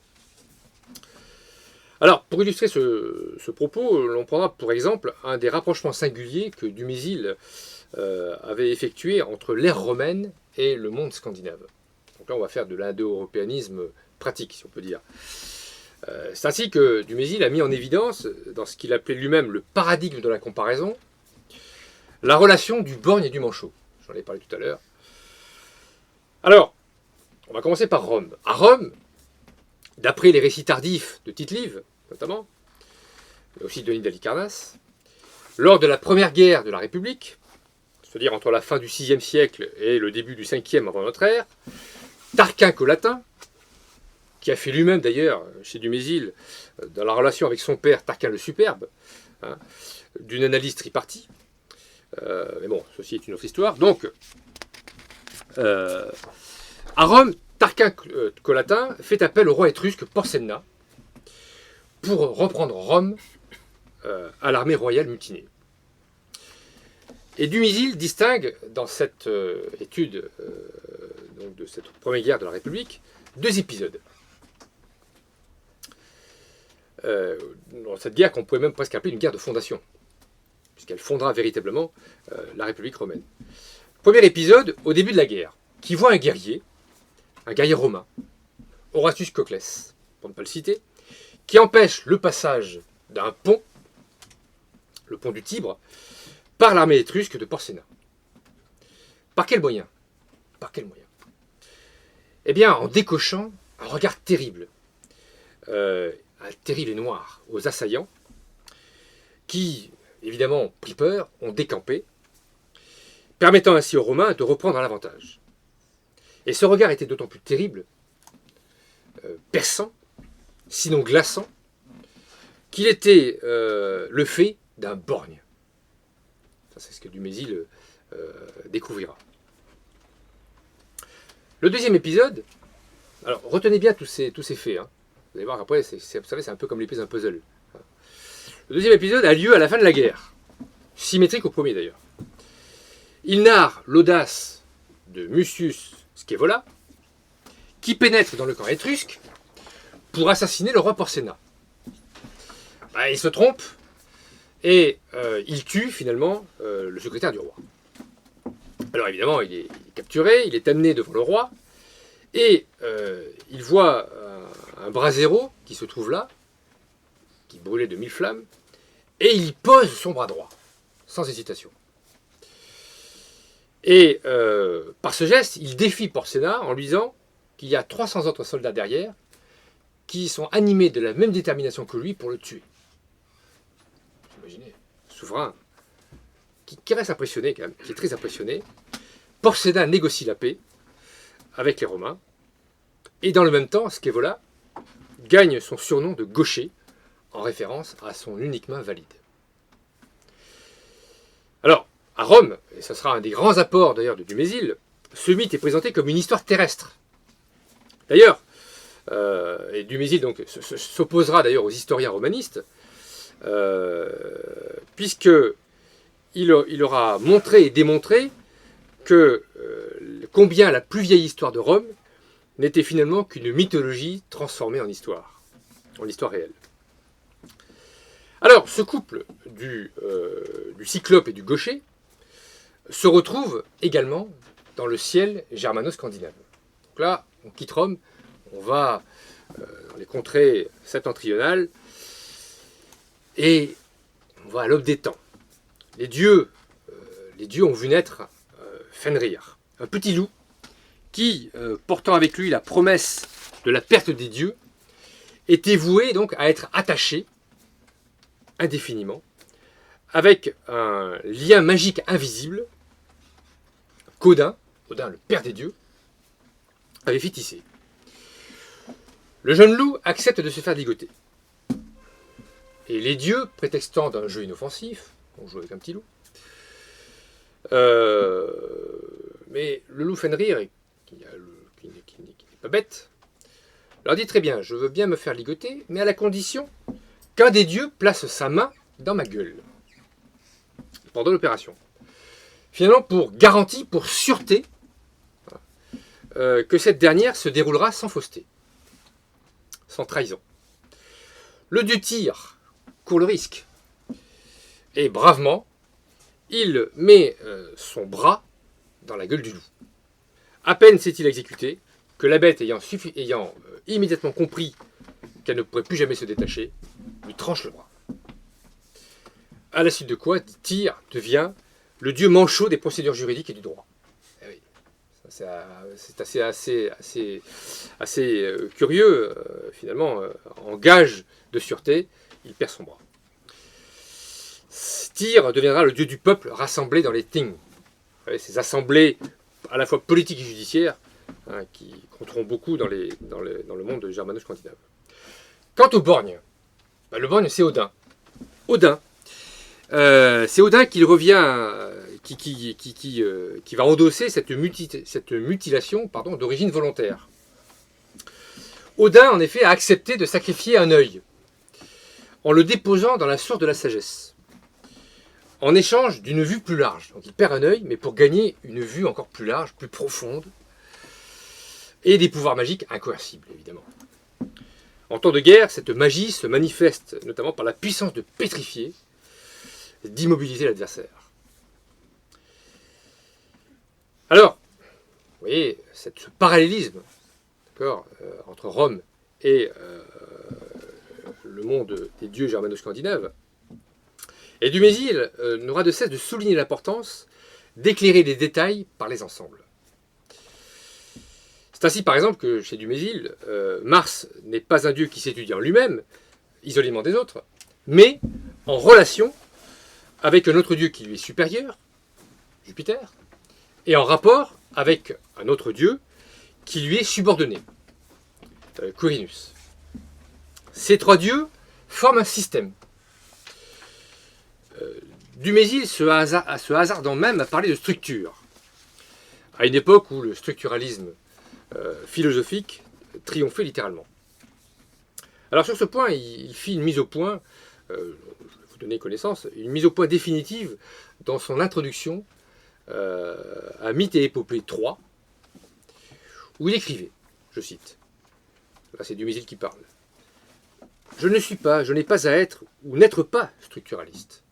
Alors, pour illustrer ce propos, l'on prendra pour exemple un des rapprochements singuliers que Dumézil avait effectué entre l'ère romaine et le monde scandinave. Donc là, on va faire de l'indo-européanisme pratique, si on peut dire. C'est ainsi que Dumézil a mis en évidence, dans ce qu'il appelait lui-même le paradigme de la comparaison, la relation du borgne et du manchot. J'en ai parlé tout à l'heure. Alors, on va commencer par Rome. À Rome, d'après les récits tardifs de Tite-Live, notamment, mais aussi de Denis d'Halicarnasse, lors de la première guerre de la République, c'est-à-dire entre la fin du VIe siècle et le début du 5e avant notre ère, Tarquin Collatin, qui a fait lui-même d'ailleurs, chez Dumézil, dans la relation avec son père, Tarquin le Superbe, d'une analyse tripartie, mais bon, ceci est une autre histoire. Donc, à Rome, Tarquin Collatin fait appel au roi étrusque Porsenna pour reprendre Rome à l'armée royale mutinée. Et Dumézil distingue dans cette étude donc de cette première guerre de la République deux épisodes. Dans cette guerre qu'on pouvait même presque appeler une guerre de fondation, puisqu'elle fondera véritablement la République romaine. Premier épisode, au début de la guerre, qui voit un guerrier romain, Horatius Coclès, pour ne pas le citer, qui empêche le passage d'un pont, le pont du Tibre, par l'armée étrusque de Porsenna. Par quel moyen? Eh bien, en décochant un regard terrible, terrible et noir, aux assaillants, qui, évidemment, pris peur, ont décampé, permettant ainsi aux Romains de reprendre l'avantage. Et ce regard était d'autant plus terrible, perçant, sinon glaçant, qu'il était le fait d'un borgne. Ça, c'est ce que Dumézil découvrira. Le deuxième épisode, alors retenez bien tous ces faits. Hein. Vous allez voir après, vous savez, c'est un peu comme les pièces d'un puzzle. Le deuxième épisode a lieu à la fin de la guerre, symétrique au premier d'ailleurs. Il narre l'audace de Mucius Scaevola, qui pénètre dans le camp étrusque pour assassiner le roi Porsenna. il se trompe et il tue finalement le secrétaire du roi. Alors évidemment, il est capturé, il est amené devant le roi, et il voit un brasero qui se trouve là, qui brûlait de 1000 flammes, et il y pose son bras droit, sans hésitation. Et par ce geste, il défie Porsenna en lui disant qu'il y a 300 autres soldats derrière qui sont animés de la même détermination que lui pour le tuer. Vous imaginez, souverain, qui reste impressionné quand même, qui est très impressionné. Porsenna négocie la paix avec les Romains, et dans le même temps, Scaevola gagne son surnom de gaucher, en référence à son unique main valide. Alors, à Rome, et ce sera un des grands apports d'ailleurs de Dumézil, ce mythe est présenté comme une histoire terrestre. D'ailleurs, et Dumézil donc s'opposera d'ailleurs aux historiens romanistes, puisque il aura montré et démontré que combien la plus vieille histoire de Rome n'était finalement qu'une mythologie transformée en histoire réelle. Alors, ce couple du cyclope et du gaucher se retrouve également dans le ciel germano-scandinave. Donc là, on quitte Rome, on va dans les contrées septentrionales, et on va à l'aube des temps. Les dieux ont vu naître Fenrir, un petit loup qui, portant avec lui la promesse de la perte des dieux, était voué donc à être attaché indéfiniment avec un lien magique invisible qu'Odin, le père des dieux, avait fait tisser. Le jeune loup accepte de se faire ligoter. Et les dieux, prétextant d'un jeu inoffensif, on joue avec un petit loup, mais le loup Fenrir, qui n'est pas bête, leur dit très bien, je veux bien me faire ligoter, mais à la condition qu'un des dieux place sa main dans ma gueule pendant l'opération. Finalement, pour garantie, pour sûreté, que cette dernière se déroulera sans fausseté, sans trahison. Le dieu Tyr court le risque, et bravement, il met son bras dans la gueule du loup. À peine s'est-il exécuté que la bête, ayant immédiatement compris qu'elle ne pourrait plus jamais se détacher, lui tranche le bras. À la suite de quoi, Tyr devient le dieu manchot des procédures juridiques et du droit. Eh oui, c'est assez curieux, finalement, en gage de sûreté, il perd son bras. Tyr deviendra le dieu du peuple rassemblé dans les Thing, ces assemblées à la fois politiques et judiciaires, qui compteront beaucoup dans le monde germano-scandinave. Quant au borgne, le borgne c'est Odin. C'est Odin qui revient, qui va endosser cette mutilation d'origine volontaire. Odin, en effet, a accepté de sacrifier un œil en le déposant dans la source de la sagesse, en échange d'une vue plus large. Donc il perd un œil, mais pour gagner une vue encore plus large, plus profonde, et des pouvoirs magiques incoercibles, évidemment. En temps de guerre, cette magie se manifeste notamment par la puissance de pétrifier, d'immobiliser l'adversaire. Alors, vous voyez, ce parallélisme entre Rome et le monde des dieux germano-scandinaves, et Dumézil n'aura de cesse de souligner l'importance d'éclairer les détails par les ensembles. C'est ainsi par exemple que chez Dumézil, Mars n'est pas un dieu qui s'étudie en lui-même, isolément des autres, mais en relation avec un autre dieu qui lui est supérieur, Jupiter, et en rapport avec un autre dieu qui lui est subordonné, Quirinus. Ces trois dieux forment un système. Dumézil se hasardant même à parler de structure, à une époque où le structuralisme philosophique triomphait littéralement. Alors sur ce point, il fit une mise au point, je vais vous donner connaissance, une mise au point définitive dans son introduction à Mythes et Épopées 3, où il écrivait, je cite, là c'est Dumézil qui parle, je n'ai pas à être ou n'être pas structuraliste.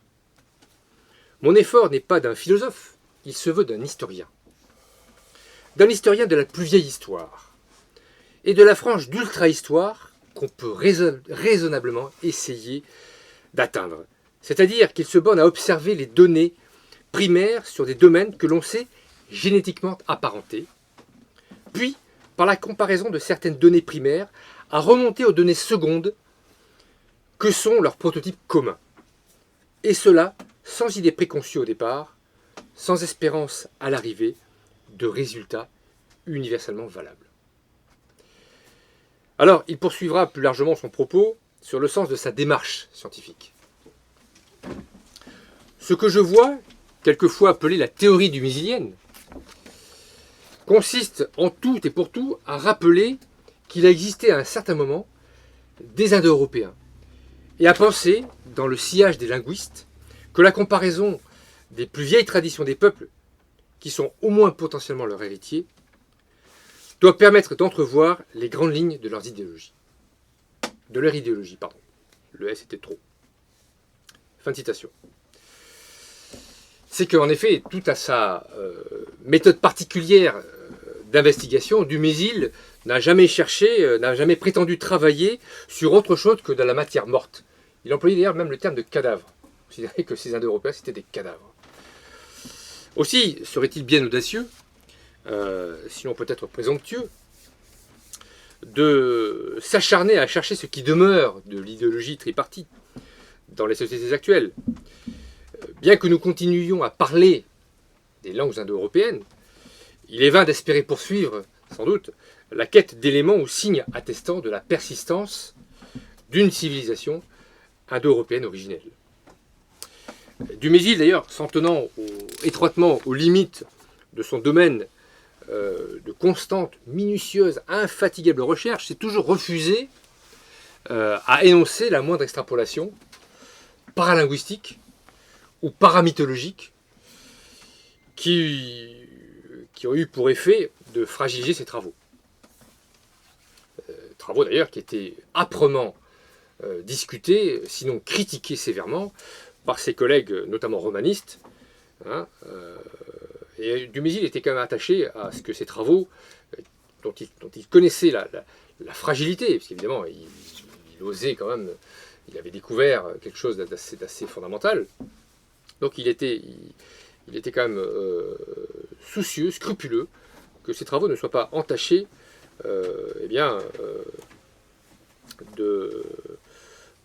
Mon effort n'est pas d'un philosophe, il se veut d'un historien. D'un historien de la plus vieille histoire, et de la frange d'ultra-histoire qu'on peut raisonnablement essayer d'atteindre. C'est-à-dire qu'il se borne à observer les données primaires sur des domaines que l'on sait génétiquement apparentés, puis, par la comparaison de certaines données primaires, à remonter aux données secondes que sont leurs prototypes communs. Et cela sans idée préconçue au départ, sans espérance à l'arrivée de résultats universellement valables. Alors, il poursuivra plus largement son propos sur le sens de sa démarche scientifique. Ce que je vois, quelquefois appelé la théorie du mésilienne, consiste en tout et pour tout à rappeler qu'il a existé à un certain moment des Indo-Européens, et à penser, dans le sillage des linguistes, que la comparaison des plus vieilles traditions des peuples, qui sont au moins potentiellement leurs héritiers, doit permettre d'entrevoir les grandes lignes de leurs idéologies. De leur idéologie, pardon. Le S était trop. Fin de citation. C'est qu'en effet, tout à sa méthode particulière d'investigation, Dumézil n'a jamais cherché, n'a jamais prétendu travailler sur autre chose que de la matière morte. Il employait d'ailleurs même le terme de cadavre. Il considérait que ces Indo-Européens, c'était des cadavres. Aussi, serait-il bien audacieux, sinon peut-être présomptueux, de s'acharner à chercher ce qui demeure de l'idéologie tripartite dans les sociétés actuelles. Bien que nous continuions à parler des langues indo-européennes, il est vain d'espérer poursuivre, sans doute, la quête d'éléments ou signes attestant de la persistance d'une civilisation indo-européenne originelle. Dumézil, d'ailleurs, s'en tenant étroitement aux limites de son domaine de constante, minutieuse, infatigable recherche, s'est toujours refusé à énoncer la moindre extrapolation paralinguistique ou paramythologique qui ont eu pour effet de fragiliser ses travaux. Travaux d'ailleurs qui étaient âprement discutés, sinon critiqués sévèrement, par ses collègues, notamment romanistes. Et Dumézil était quand même attaché à ce que ces travaux, dont il connaissait la fragilité, parce qu'évidemment, il osait quand même, il avait découvert quelque chose d'assez fondamental. Donc il était quand même soucieux, scrupuleux, que ces travaux ne soient pas entachés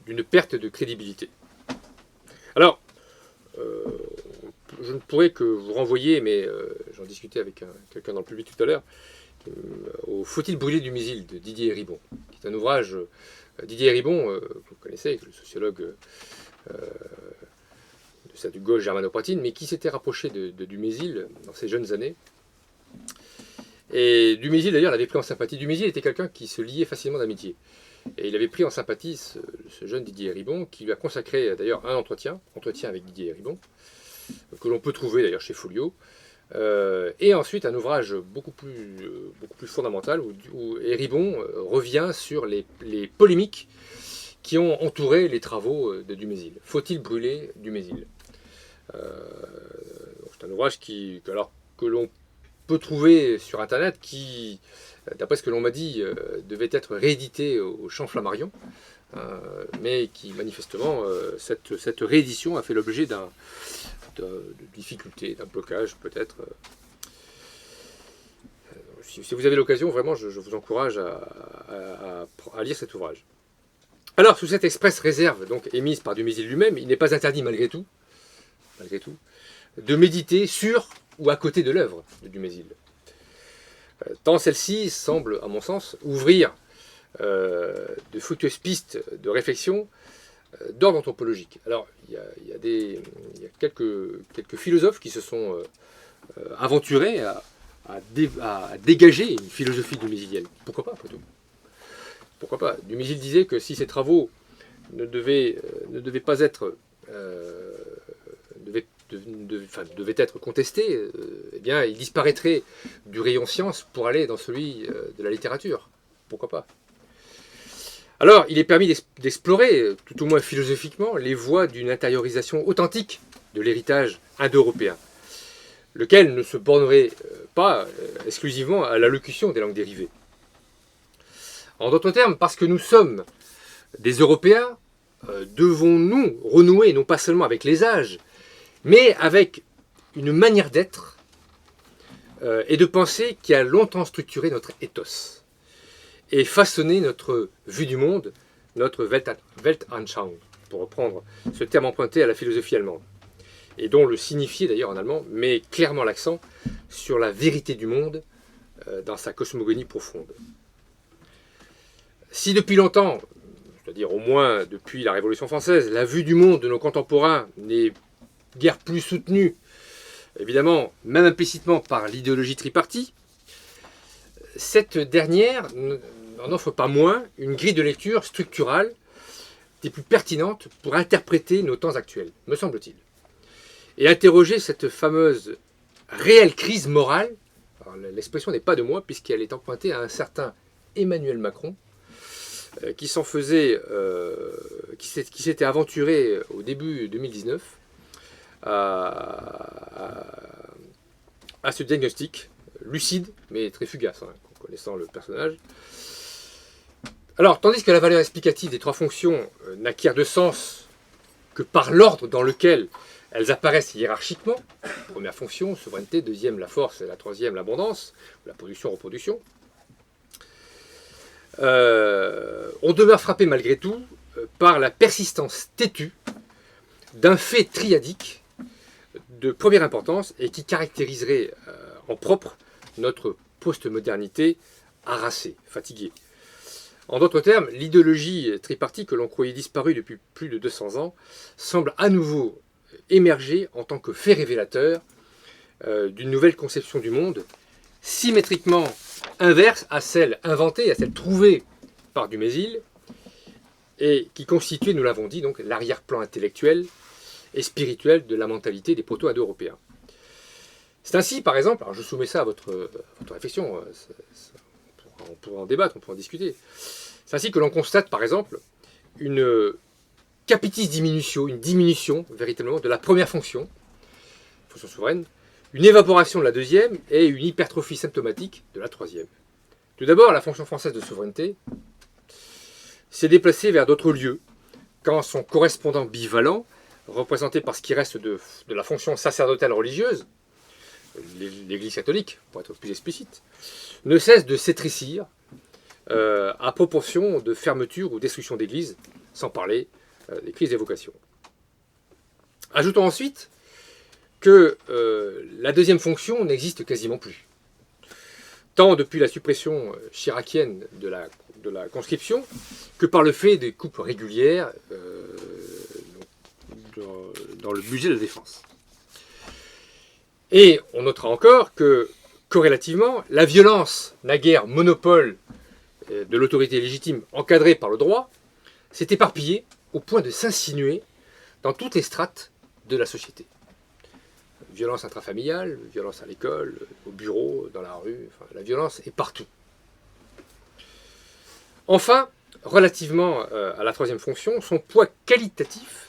d'une perte de crédibilité. Alors, je ne pourrais que vous renvoyer, mais j'en discutais avec quelqu'un dans le public tout à l'heure, au Faut-il brûler Dumézil de Didier Ribon, qui est un ouvrage, Didier Ribon, que vous connaissez, le sociologue du gauche germano-patine, mais qui s'était rapproché de Dumézil dans ses jeunes années. Et Dumézil, d'ailleurs, l'avait pris en sympathie. Dumézil était quelqu'un qui se liait facilement d'amitié. Et il avait pris en sympathie ce jeune Didier Ribon, qui lui a consacré d'ailleurs un entretien avec Didier Ribon, que l'on peut trouver d'ailleurs chez Folio, et ensuite un ouvrage beaucoup plus fondamental, où Ribon revient sur les polémiques qui ont entouré les travaux de Dumézil. Faut-il brûler Dumézil? C'est un ouvrage que l'on peut trouver sur Internet, qui, d'après ce que l'on m'a dit, devait être réédité au Champ Flammarion, mais qui manifestement, cette réédition a fait l'objet de difficultés, d'un blocage peut-être. Si vous avez l'occasion, vraiment, je vous encourage à lire cet ouvrage. Alors, sous cette expresse réserve donc émise par Dumézil lui-même, il n'est pas interdit malgré tout, de méditer sur ou à côté de l'œuvre de Dumézil. Tant celle-ci semble, à mon sens, ouvrir de fructueuses pistes de réflexion d'ordre anthropologique. Alors, il y a quelques philosophes qui se sont aventurés à dégager une philosophie dumésilienne. Pourquoi pas, après tout? Pourquoi pas? Dumézil disait que si ces travaux ne devaient pas être devaient être contestés, eh bien, ils disparaîtraient du rayon science pour aller dans celui de la littérature. Pourquoi pas? Alors, il est permis d'explorer, tout au moins philosophiquement, les voies d'une intériorisation authentique de l'héritage indo-européen, lequel ne se bornerait pas exclusivement à l'allocution des langues dérivées. En d'autres termes, parce que nous sommes des Européens, devons-nous renouer non pas seulement avec les âges, mais avec une manière d'être et de penser qui a longtemps structuré notre ethos et façonné notre vue du monde, notre Weltanschauung, pour reprendre ce terme emprunté à la philosophie allemande, et dont le signifié d'ailleurs en allemand met clairement l'accent sur la vérité du monde dans sa cosmogonie profonde. Si depuis longtemps, c'est-à-dire au moins depuis la Révolution française, la vue du monde de nos contemporains n'est guère plus soutenue, évidemment, même implicitement par l'idéologie tripartie, cette dernière n'en offre pas moins une grille de lecture structurale des plus pertinentes pour interpréter nos temps actuels, me semble-t-il. Et interroger cette fameuse réelle crise morale, l'expression n'est pas de moi puisqu'elle est empruntée à un certain Emmanuel Macron, qui s'était aventuré au début 2019 à ce diagnostic lucide, mais très fugace, connaissant le personnage. Alors, tandis que la valeur explicative des trois fonctions n'acquiert de sens que par l'ordre dans lequel elles apparaissent hiérarchiquement, première fonction, souveraineté, deuxième, la force, et la troisième, l'abondance, la production-reproduction, on demeure frappé malgré tout par la persistance têtue d'un fait triadique de première importance et qui caractériserait en propre notre postmodernité harassée, fatiguée. En d'autres termes, l'idéologie tripartite que l'on croyait disparue depuis plus de 200 ans semble à nouveau émerger en tant que fait révélateur d'une nouvelle conception du monde, symétriquement inverse à celle inventée, à celle trouvée par Dumézil, et qui constituait, nous l'avons dit, donc l'arrière-plan intellectuel et spirituel de la mentalité des proto-indo-européens. C'est ainsi, par exemple, alors je soumets ça à votre réflexion, on pourra en débattre, on pourra en discuter. C'est ainsi que l'on constate, par exemple, une capitis diminutio, une diminution véritablement de la première fonction souveraine, une évaporation de la deuxième et une hypertrophie symptomatique de la troisième. Tout d'abord, la fonction française de souveraineté s'est déplacée vers d'autres lieux, quand son correspondant bivalent, représenté par ce qui reste de la fonction sacerdotale religieuse, l'Église catholique, pour être plus explicite, ne cesse de s'étrécir à proportion de fermeture ou destruction d'églises, sans parler des crises d'évocation. Ajoutons ensuite que la deuxième fonction n'existe quasiment plus. Tant depuis la suppression chiracienne de la conscription que par le fait des coupes régulières dans le budget de la défense. Et on notera encore que, corrélativement, la violence, naguère monopole de l'autorité légitime encadrée par le droit, s'est éparpillée au point de s'insinuer dans toutes les strates de la société. Violence intrafamiliale, violence à l'école, au bureau, dans la rue, enfin, la violence est partout. Enfin, relativement à la troisième fonction, son poids qualitatif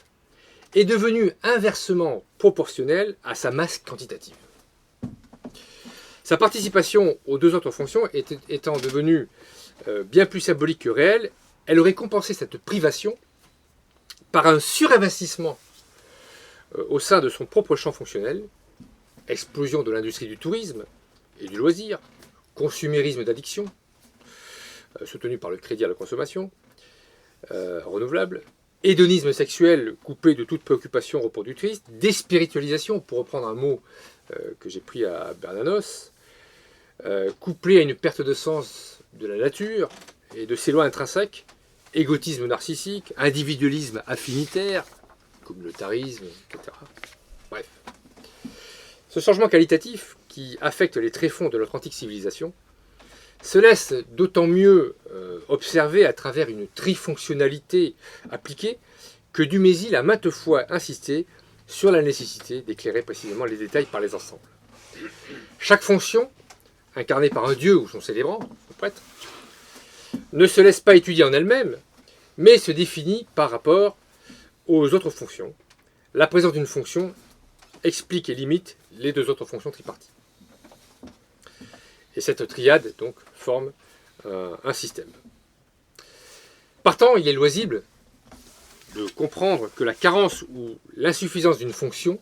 est devenu inversement proportionnel à sa masse quantitative. Sa participation aux deux autres fonctions étant devenue bien plus symbolique que réelle, elle aurait compensé cette privation par un surinvestissement au sein de son propre champ fonctionnel, explosion de l'industrie du tourisme et du loisir, consumérisme d'addiction, soutenu par le crédit à la consommation renouvelable, hédonisme sexuel coupé de toute préoccupation reproductrice, déspiritualisation, pour reprendre un mot que j'ai pris à Bernanos, couplé à une perte de sens de la nature et de ses lois intrinsèques, égotisme narcissique, individualisme affinitaire, communautarisme, etc. Bref. Ce changement qualitatif qui affecte les tréfonds de notre antique civilisation se laisse d'autant mieux observer à travers une trifonctionnalité appliquée que Dumézil a maintes fois insisté sur la nécessité d'éclairer précisément les détails par les ensembles. Chaque fonction, incarnée par un dieu ou son célébrant, son prêtre, ne se laisse pas étudier en elle-même, mais se définit par rapport aux autres fonctions. La présence d'une fonction explique et limite les deux autres fonctions triparties. Et cette triade, donc, forme un système. Partant, il est loisible de comprendre que la carence ou l'insuffisance d'une fonction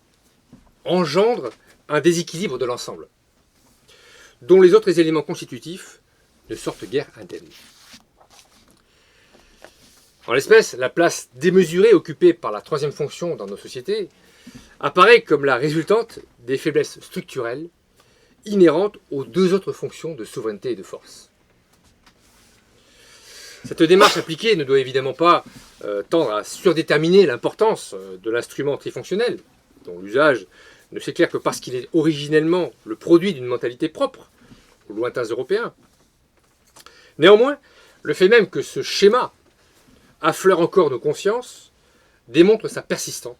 engendre un déséquilibre de l'ensemble, dont les autres éléments constitutifs ne sortent guère indemnes. En l'espèce, la place démesurée occupée par la troisième fonction dans nos sociétés apparaît comme la résultante des faiblesses structurelles inhérentes aux deux autres fonctions de souveraineté et de force. Cette démarche appliquée ne doit évidemment pas tendre à surdéterminer l'importance de l'instrument trifonctionnel, dont l'usage ne s'éclaire que parce qu'il est originellement le produit d'une mentalité propre aux lointains européens. Néanmoins, le fait même que ce schéma affleure encore nos consciences démontre sa persistance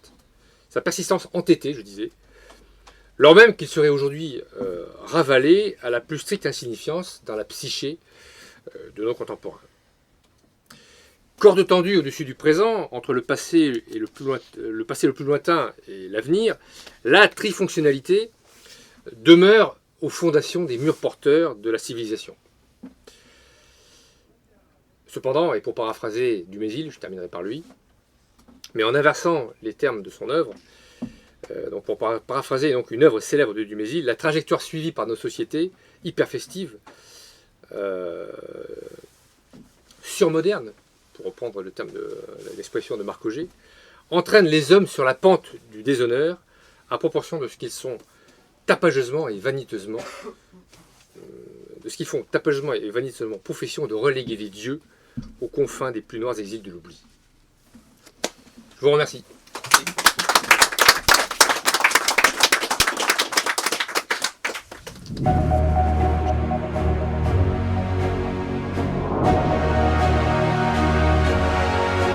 entêtée, je disais, lors même qu'il serait aujourd'hui ravalé à la plus stricte insignifiance dans la psyché de nos contemporains. Corde tendue au-dessus du présent, entre le passé le plus lointain et l'avenir, la trifonctionnalité demeure aux fondations des murs porteurs de la civilisation. Cependant, et pour paraphraser Dumézil, je terminerai par lui, mais en inversant les termes de son œuvre, donc pour paraphraser donc une œuvre célèbre de Dumézil, la trajectoire suivie par nos sociétés, hyper festives, surmodernes, pour reprendre le terme de l'expression de Marc Auger, entraîne les hommes sur la pente du déshonneur à proportion de ce qu'ils sont tapageusement et vaniteusement, profession de reléguer les dieux aux confins des plus noirs exils de l'oubli. Je vous remercie.